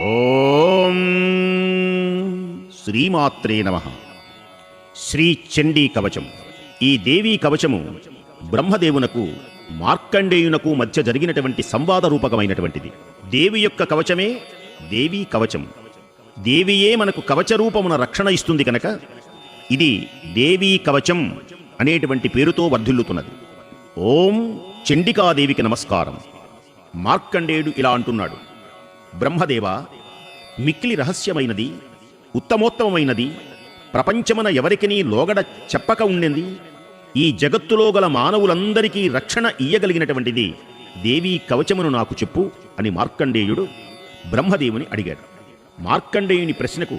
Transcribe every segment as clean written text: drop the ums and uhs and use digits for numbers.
ఓం శ్రీమాత్రే నమః. శ్రీ చండీ కవచం. ఈ దేవీ కవచము బ్రహ్మదేవునకు మార్కండేయునకు మధ్య జరిగినటువంటి సంవాద రూపకమైనటువంటిది. దేవి యొక్క కవచమే దేవీ కవచం. దేవియే మనకు కవచ రూపమున రక్షణ ఇస్తుంది కనుక ఇది దేవీ కవచం అనేటువంటి పేరుతో వర్ధిల్లుతున్నది. ఓం చండికాదేవికి నమస్కారం. మార్కండేయుడు ఇలా అంటున్నాడు: బ్రహ్మదేవ, మిక్కిలి రహస్యమైనది, ఉత్తమోత్తమైనది, ప్రపంచమున ఎవరికినీ లోగడ చెప్పక ఉండింది, ఈ జగత్తులో గల మానవులందరికీ రక్షణ ఇయ్యగలిగినటువంటిది దేవీ కవచమును నాకు చెప్పు అని మార్కండేయుడు బ్రహ్మదేవుని అడిగాడు. మార్కండేయుని ప్రశ్నకు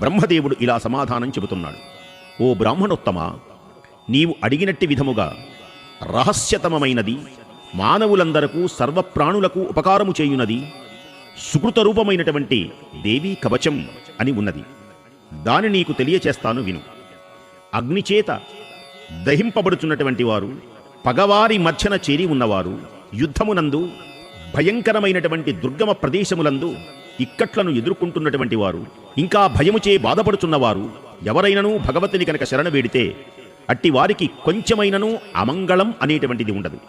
బ్రహ్మదేవుడు ఇలా సమాధానం చెబుతున్నాడు: ఓ బ్రాహ్మణోత్తమ, నీవు అడిగినట్టి విధముగా రహస్యతమమైనది, మానవులందరకు సర్వప్రాణులకు ఉపకారము చేయునది సుకృత రూపమైనటువంటి దేవీ కవచం అని ఉన్నది. దాని నీకు తెలియచేస్తాను, విను. అగ్నిచేత దహింపబడుచున్నటువంటి వారు, పగవారి మధ్యన చేరి ఉన్నవారు, యుద్ధమునందు భయంకరమైనటువంటి దుర్గమ ప్రదేశములందు ఇక్కట్లను ఎదుర్కొంటున్నటువంటి వారు, ఇంకా భయముచే బాధపడుచున్నవారు ఎవరైనను భగవతిని కనుక శరణ వేడితే అట్టి వారికి కొంచెమైనను అమంగళం అనేటువంటిది ఉండదు.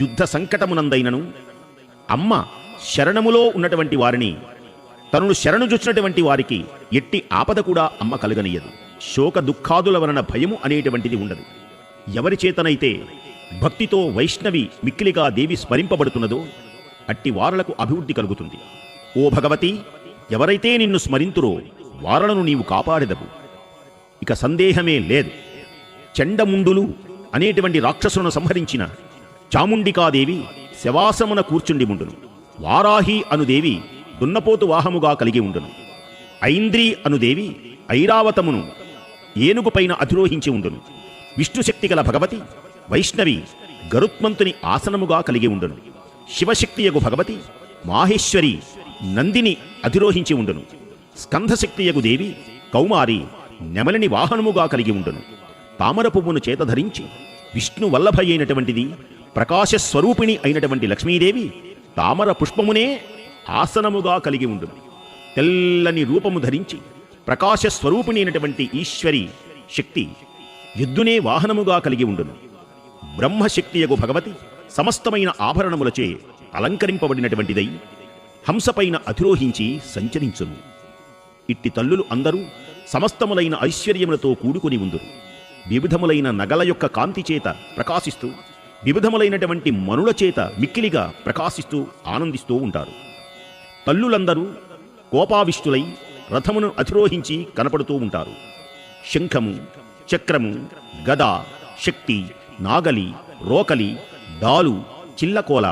యుద్ధ సంకటమునందైనను అమ్మ శరణములో ఉన్నటువంటి వారిని, తనను శరణు చూచినటువంటి వారికి ఎట్టి ఆపద కూడా అమ్మ కలగనీయదు. శోక దుఃఖాదుల వలన భయము అనేటువంటిది ఉండదు. ఎవరి చేతనైతే భక్తితో వైష్ణవి మిక్కిలిగా దేవి స్మరింపబడుతున్నదో అట్టి వారలకు అభివృద్ధి కలుగుతుంది. ఓ భగవతి, ఎవరైతే నిన్ను స్మరింతురో వారలను నీవు కాపాడెదవు. ఇక సందేహమే లేదు. చండముండులు అనేటువంటి రాక్షసులను సంహరించిన చాముండికాదేవి శవాసమున కూర్చుండి ఉండును. వారాహి అనుదేవి దున్నపోతు వాహముగా కలిగి ఉండును. ఐంద్రి అనుదేవి ఐరావతమును ఏనుగుపైన అధిరోహించి ఉండును. విష్ణుశక్తి గల భగవతి వైష్ణవి గరుత్మంతుని ఆసనముగా కలిగి ఉండును. శివశక్తియగు భగవతి మాహేశ్వరి నందిని అధిరోహించి ఉండును. స్కంధశక్తియగు దేవి కౌమారి నెమలిని వాహనముగా కలిగి ఉండును. తామర పువ్వును చేత ధరించి విష్ణు వల్లభ అయినటువంటిది ప్రకాశస్వరూపిణి అయినటువంటి లక్ష్మీదేవి తామర పుష్పమునే ఆసనముగా కలిగి ఉండును. తెల్లని రూపము ధరించి ప్రకాశస్వరూపిణి అయినటువంటి ఈశ్వరి శక్తి ఎద్దునే వాహనముగా కలిగి ఉండును. బ్రహ్మశక్తియగు భగవతి సమస్తమైన ఆభరణములచే అలంకరింపబడినటువంటిదై హంసపైన అధిరోహించి సంచరించును. ఇట్టి తల్లులు అందరూ సమస్తములైన ఐశ్వర్యములతో కూడుకొని ఉందురు. వివిధములైన నగల యొక్క కాంతి చేత ప్రకాశిస్తూ, వివిధములైనటువంటి మనుల చేత మిక్కిలిగా ప్రకాశిస్తూ ఆనందిస్తూ ఉంటారు. తల్లులందరూ కోపావిష్టులై రథమును అధిరోహించి కనపడుతూ ఉంటారు. శంఖము, చక్రము, గద, శక్తి, నాగలి, రోకలి, డాలు, చిల్లకోల,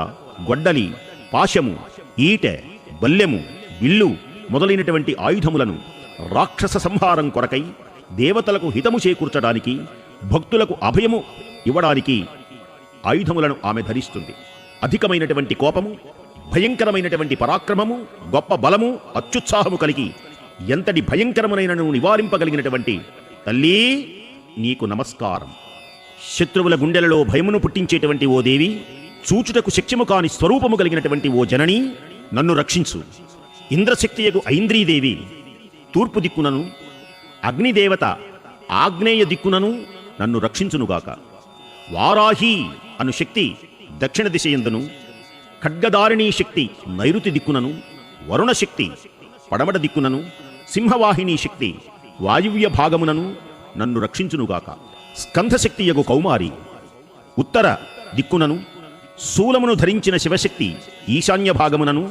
గొడ్డలి, పాశము, ఈటె, బల్లెము, విల్లు మొదలైనటువంటి ఆయుధములను రాక్షస సంహారం కొరకై దేవతలకు హితము చేకూర్చడానికి, భక్తులకు అభయము ఇవ్వడానికి ఆయుధములను ఆమె ధరిస్తుంది. అధికమైనటువంటి కోపము, భయంకరమైనటువంటి పరాక్రమము, గొప్ప బలము, అత్యుత్సాహము కలిగి ఎంతటి భయంకరమునైనను నివారింపగలిగినటువంటి తల్లీ, నీకు నమస్కారం. శత్రువుల గుండెలలో భయమును పుట్టించేటువంటి ఓ దేవి, చూచుటకు శక్యము కాని స్వరూపము కలిగినటువంటి ఓ జనని, నన్ను రక్షించు. ఇంద్రశక్తియగు ఐంద్రీదేవి తూర్పు దిక్కునను, అగ్నిదేవత ఆగ్నేయ దిక్కునను నన్ను రక్షించునుగాక. వారాహి అను శక్తి దక్షిణ దిశయందును, ఖడ్గదారిణీ శక్తి నైరుతి దిక్కునను, వరుణశక్తి పడమట దిక్కునను, సింహవాహినీ శక్తి వాయువ్య భాగమునను నన్ను రక్షించునుగాక. స్కంధశక్తియగు కౌమారి ఉత్తర దిక్కునను, శూలమును ధరించిన శివశక్తి ఈశాన్య భాగమునను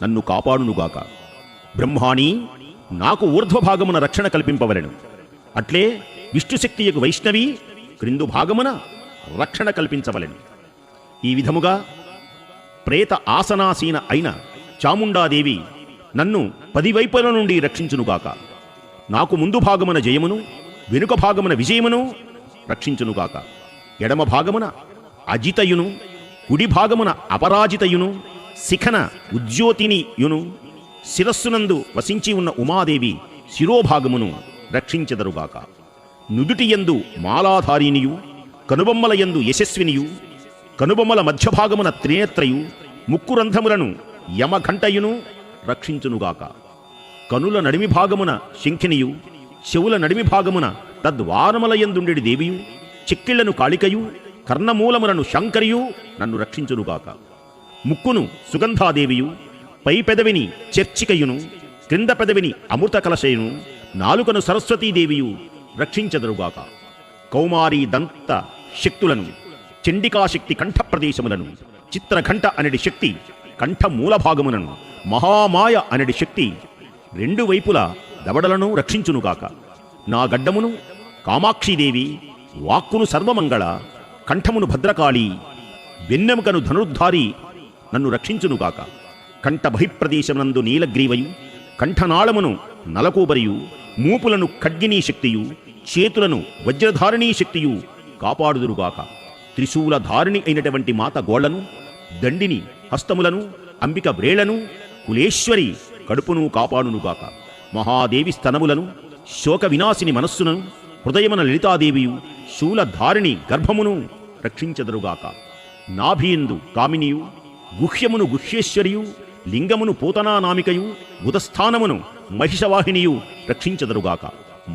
నన్ను కాపాడునుగాక. బ్రహ్మాణి, నాకు ఊర్ధ్వభాగమున రక్షణ కల్పింపవలెను. అట్లే విష్ణుశక్తియగు వైష్ణవి క్రిందు భాగమున రక్షణ కల్పించవలెను. ఈ విధముగా ప్రేత ఆసనాసీన అయిన చాముండాదేవి నన్ను 10 వైపుల నుండి రక్షించునుగాక. నాకు ముందు భాగమున జయమును, వెనుక భాగమున విజయమును రక్షించునుగాక. ఎడమ భాగమున అజితయును, కుడి భాగమున అపరాజితయును, శిఖన ఉద్యోతినియును, శిరస్సునందు వసించి ఉన్న ఉమాదేవి శిరోభాగమును రక్షించెదరుగాక. నుదుటియందు మాలాధారినియు, కనుబొమ్మలయందు యశస్వినియు, కనుబొమ్మల మధ్యభాగమున త్రినేత్రయు, ముక్కు రంధ్రములను యమఘంటయును రక్షించునుగాక. కనుల నడిమి భాగమున శంఖినియు, చెవుల నడిమి భాగమున తద్వారములయందుండెడి దేవియు, చిక్కిళ్లను కాళికయు, కర్ణమూలములను శంకరియు నన్ను రక్షించునుగాక. ముక్కును సుగంధాదేవియు, పై పెదవిని చర్చికయును, క్రింద పెదవిని అమృత కలశయును, నాలుకను సరస్వతీదేవియు రక్షించదరుగాక. కౌమారీ దంత శక్తులను, చండికాశక్తి కంఠప్రదేశములను, చిత్రఘంట అనడి శక్తి కంఠమూల భాగములను, మహామాయ అనడి శక్తి రెండు వైపుల దవడలను రక్షించునుగాక. నా గడ్డమును కామాక్షీదేవి, వాక్కును సర్వమంగళ, కంఠమును భద్రకాళి, వెన్నెముకను ధనుర్ధారి నన్ను రక్షించునుగాక. కంఠ బహిప్రదేశమునందు నీలగ్రీవయు, కంఠనాళమును నలకోబరియు, మూపులను ఖడ్గినీ శక్తియు, చేతులను వజ్రధారిణీ శక్తియు కాపాడుదురుగాక. త్రిశూలధారిణి అయినటువంటి మాత గోళ్లను, దండిని హస్తములను, అంబిక వ్రేళ్లను, కులేశ్వరి కడుపును కాపాడునుగాక. మహాదేవి స్తనములను, శోక వినాశిని మనస్సును, హృదయమున లలితాదేవియు, శూలధారిణి గర్భమును రక్షించదరుగాక. నాభియందు కామినియు, గుహ్యమును గుహ్యేశ్వరియు, లింగమును పూతనానామికయు, ఉదస్థానమును మహిషవాహినియు రక్షించదరుగాక.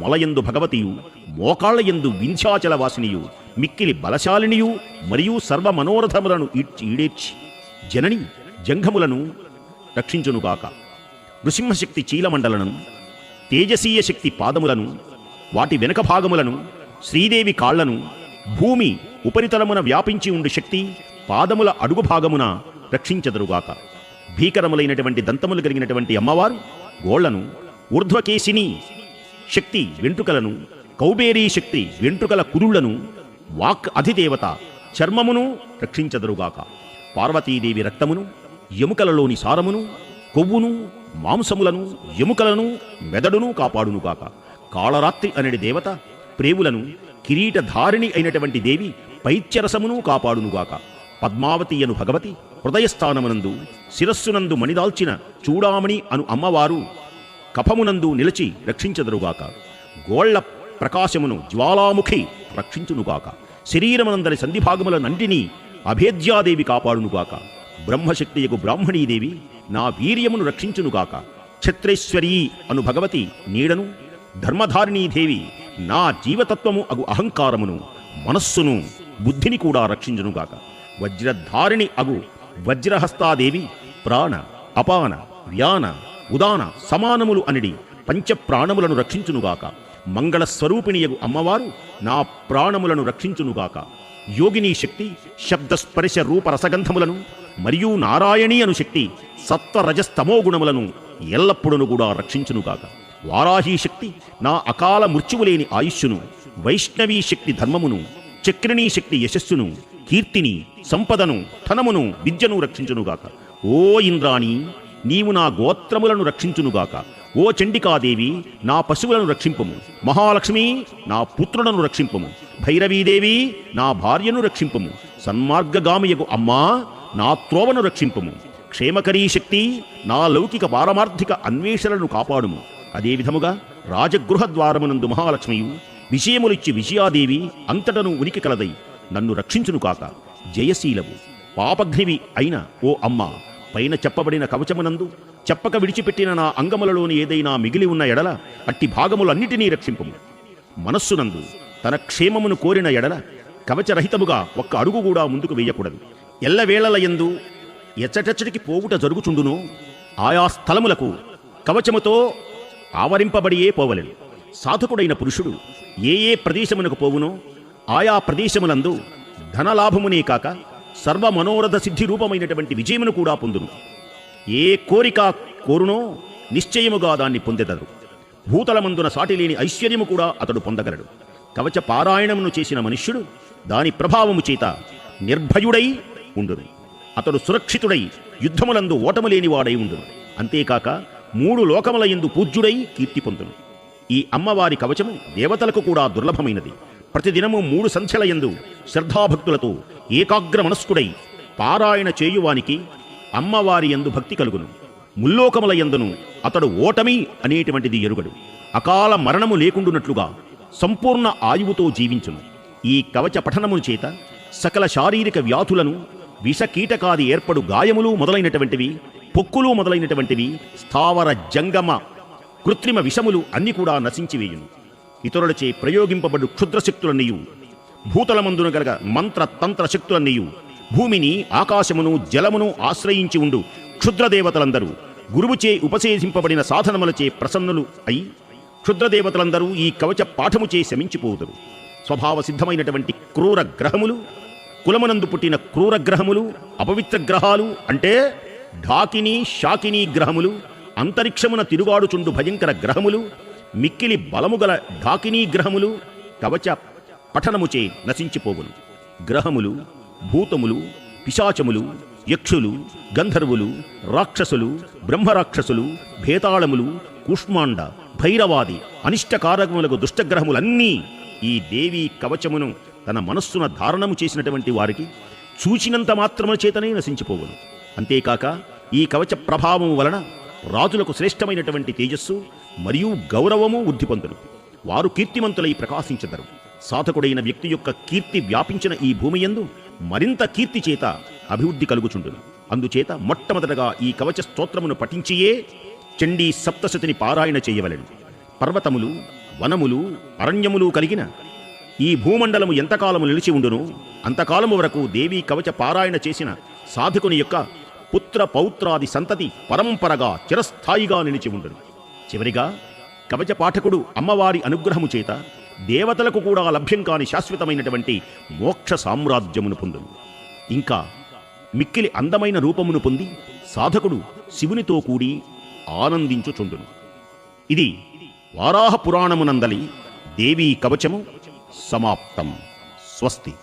మొలయందు భగవతియు, మోకాళ్లయందు వింధ్యాచలవాసినియు, మిక్కిలి బలశాలినియు, మరియు సర్వ మనోరథములను ఈడేర్చి జనని జంఘములను రక్షించునుగాక. నృసింహశక్తి చీలమండలను, తేజసీయ శక్తి పాదములను, వాటి వెనక భాగములను, శ్రీదేవి కాళ్లను, భూమి ఉపరితలమున వ్యాపించి ఉండు శక్తి పాదముల అడుగు భాగమున రక్షించదరుగాక. భీకరములైనటువంటి దంతములు కలిగినటువంటి అమ్మవారు గోళ్లను, ఊర్ధ్వకేశిని శక్తి వెంట్రుకలను, కౌబేరీ శక్తి వెంట్రుకల కురుళ్లను, వాక్ అధిదేవత చర్మమును రక్షించదరుగాక. పార్వతీదేవి రక్తమును, ఎముకలలోని సారమును, కొవ్వును, మాంసములను, ఎముకలను, మెదడును కాపాడునుగాక. కాళరాత్రి అనడి దేవత ప్రేవులను, కిరీటధారిణి అయినటువంటి దేవి పైత్యరసమును కాపాడునుగాక. పద్మావతి అను భగవతి హృదయస్థానమునందు శిరస్సునందు మణిదాల్చిన చూడామణి అను అమ్మవారు కఫమునందు నిలిచి రక్షించదరుగాక. గోళ్ల ప్రకాశమును జ్వాలాముఖి రక్షించునుగాక. శరీరమునందరి సంధిభాగములనంటినీ అభేద్యాదేవి కాపాడునుగాక. బ్రహ్మశక్తియకు బ్రాహ్మణీదేవి నా వీర్యమును రక్షించునుగాక. ఛత్రేశ్వరీ అను భగవతి నీడను, ధర్మధారిణీదేవి నా జీవతత్వము అగు అహంకారమును, మనస్సును, బుద్ధిని కూడా రక్షించునుగాక. వజ్రధారిణి అగు వజ్రహస్తాదేవి ప్రాణ, అపాన, వ్యాన, ఉదాన సమానములు అనిడి పంచప్రాణములను రక్షించునుగాక. మంగళస్వరూపిణియగు అమ్మవారు నా ప్రాణములను రక్షించునుగాక. యోగినీ శక్తి శబ్దస్పర్శ రూప రసగంధములను, మరియు నారాయణీ అను శక్తి సత్వరజస్తమో గుణములను ఎల్లప్పుడూ కూడా రక్షించునుగాక. వారాహీ శక్తి నా అకాల మృత్యువులేని ఆయుష్యును, వైష్ణవీ శక్తి ధర్మమును, చక్రిణీ శక్తి యశస్సును, కీర్తిని, సంపదను, ధనమును, విద్యను రక్షించునుగాక. ఓ ఇంద్రాణి, నీవు నా గోత్రములను రక్షించునుగాక. ఓ చండికాదేవి, నా పశువులను రక్షింపము. మహాలక్ష్మి, నా పుత్రులను రక్షింపము. భైరవీదేవి, నా భార్యను రక్షింపము. సన్మార్గగామియగు అమ్మా, నా త్రోవను రక్షింపము. క్షేమకరీ శక్తి, నా లౌకిక పారమార్థిక అన్వేషణలను కాపాడుము. అదేవిధముగా రాజగృహద్వారమునందు మహాలక్ష్మియు, విషయములిచ్చి విజయాదేవి అంతటను ఉనికి కలదై నన్ను రక్షించును కాక. జయశీలవు, పాపఘ్నివి అయిన ఓ అమ్మ, పైన చెప్పబడిన కవచమునందు చెప్పక విడిచిపెట్టిన నా అంగములలోని ఏదైనా మిగిలి ఉన్న ఎడల అట్టి భాగములన్నిటినీ రక్షింపము. మనస్సునందు తన క్షేమమును కోరిన ఎడల కవచరహితముగా ఒక్క అడుగు కూడా ముందుకు వేయకూడదు. ఎల్లవేళలయందు ఎచ్చటెచ్చటికి పోవుట జరుగుచుండునో ఆయా స్థలములకు కవచముతో ఆవరింపబడియే పోవలెను. సాధకుడైన పురుషుడు ఏ ఏ ప్రదేశమునకు పోవునో ఆయా ప్రదేశములందు ధనలాభమునే కాక సర్వ మనోరథ సిద్ధి రూపమైనటువంటి విజయమును కూడా పొందును. ఏ కోరిక కోరునో నిశ్చయముగా దాన్ని పొందెదరు. భూతలమందున సాటిలేని ఐశ్వర్యము కూడా అతడు పొందగలడు. కవచ పారాయణమును చేసిన మనుష్యుడు దాని ప్రభావము చేత నిర్భయుడై ఉండును. అతడు సురక్షితుడై యుద్ధములందు ఓటములేనివాడై ఉండును. అంతేకాక 3 లోకములయందు పూజ్యుడై కీర్తి పొందును. ఈ అమ్మవారి కవచము దేవతలకు కూడా దుర్లభమైనది. ప్రతిదినము 3 సంధ్యలయందు శ్రద్ధాభక్తులతో ఏకాగ్ర మనస్కుడై పారాయణ చేయువానికి అమ్మవారి యందు భక్తి కలుగును. ముల్లోకములయందును అతడు ఓటమి అనేటువంటిది ఎరుగడు. అకాల మరణము లేకుండునట్లుగా సంపూర్ణ ఆయువుతో జీవించును. ఈ కవచ పఠనమును చేత సకల శారీరక వ్యాధులను, విషకీటకాది ఏర్పడు గాయములు మొదలైనటువంటివి, పొక్కులు మొదలైనటువంటివి, స్థావర జంగమ కృత్రిమ విషములు అన్ని కూడా నశించివేయును. ఇతరులచే ప్రయోగింపబడు క్షుద్రశక్తులన్నీయు, భూతలమందున గలగ మంత్ర తంత్ర శక్తులన్నీయు, భూమిని ఆకాశమును జలమును ఆశ్రయించి ఉండు క్షుద్రదేవతలందరూ గురువుచే ఉపసేసింపబడిన సాధనములచే ప్రసన్నులు అయి క్షుద్రదేవతలందరూ ఈ కవచ పాఠముచే శమించిపోదురు. స్వభావ సిద్ధమైనటువంటి క్రూర గ్రహములు, కులమునందు పుట్టిన క్రూర గ్రహములు, అపవిత్ర గ్రహాలు అంటే ఢాకినీ శాకినీ గ్రహములు, అంతరిక్షమున తిరుగాడుచుండు భయంకర గ్రహములు, మిక్కిలి బలముగల ఢాకినీ గ్రహములు కవచ పఠనముచే నశించిపోవును. గ్రహములు, భూతములు, పిశాచములు, యక్షులు, గంధర్వులు, రాక్షసులు, బ్రహ్మరాక్షసులు, భేతాళములు, కూష్మాండ, భైరవాది అనిష్టకారకములకు దుష్టగ్రహములన్నీ ఈ దేవీ కవచమును తన మనస్సున ధారణము చేసినటువంటి వారికి చూచినంత మాత్రముల చేతనే నశించిపోవును. అంతేకాక ఈ కవచ ప్రభావము వలన రాజులకు శ్రేష్టమైనటువంటి తేజస్సు మరియు గౌరవము వృద్ధి పొందును. వారు కీర్తిమంతులై ప్రకాశించెదరు. సాధకుడైన వ్యక్తి యొక్క కీర్తి వ్యాపించిన ఈ భూమియందు మరింత కీర్తి చేత అభివృద్ధి కలుగుచుండును. అందుచేత మొట్టమొదటగా ఈ కవచ స్తోత్రమును పఠించియే చండీ సప్తశతిని పారాయణ చేయవలెను. పర్వతములు, వనములు, అరణ్యములు కలిగిన ఈ భూమండలము ఎంతకాలము నిలిచి ఉండును అంతకాలము వరకు దేవీ కవచ పారాయణ చేసిన సాధకుని యొక్క పుత్ర పౌత్రాది సంతతి పరంపరగా చిరస్థాయిగా నిలిచి ఉండును. చివరిగా కవచ పాఠకుడు అమ్మవారి అనుగ్రహము చేత దేవతలకు కూడా లభ్యం కాని శాశ్వతమైనటువంటి మోక్ష సామ్రాజ్యమును పొందును. ఇంకా మిక్కిలి అందమైన రూపమును పొంది సాధకుడు శివునితో కూడి ఆనందించుచుండును. ఇది వారాహ పురాణమునందలి దేవీ కవచము సమాప్తం. స్వస్తి.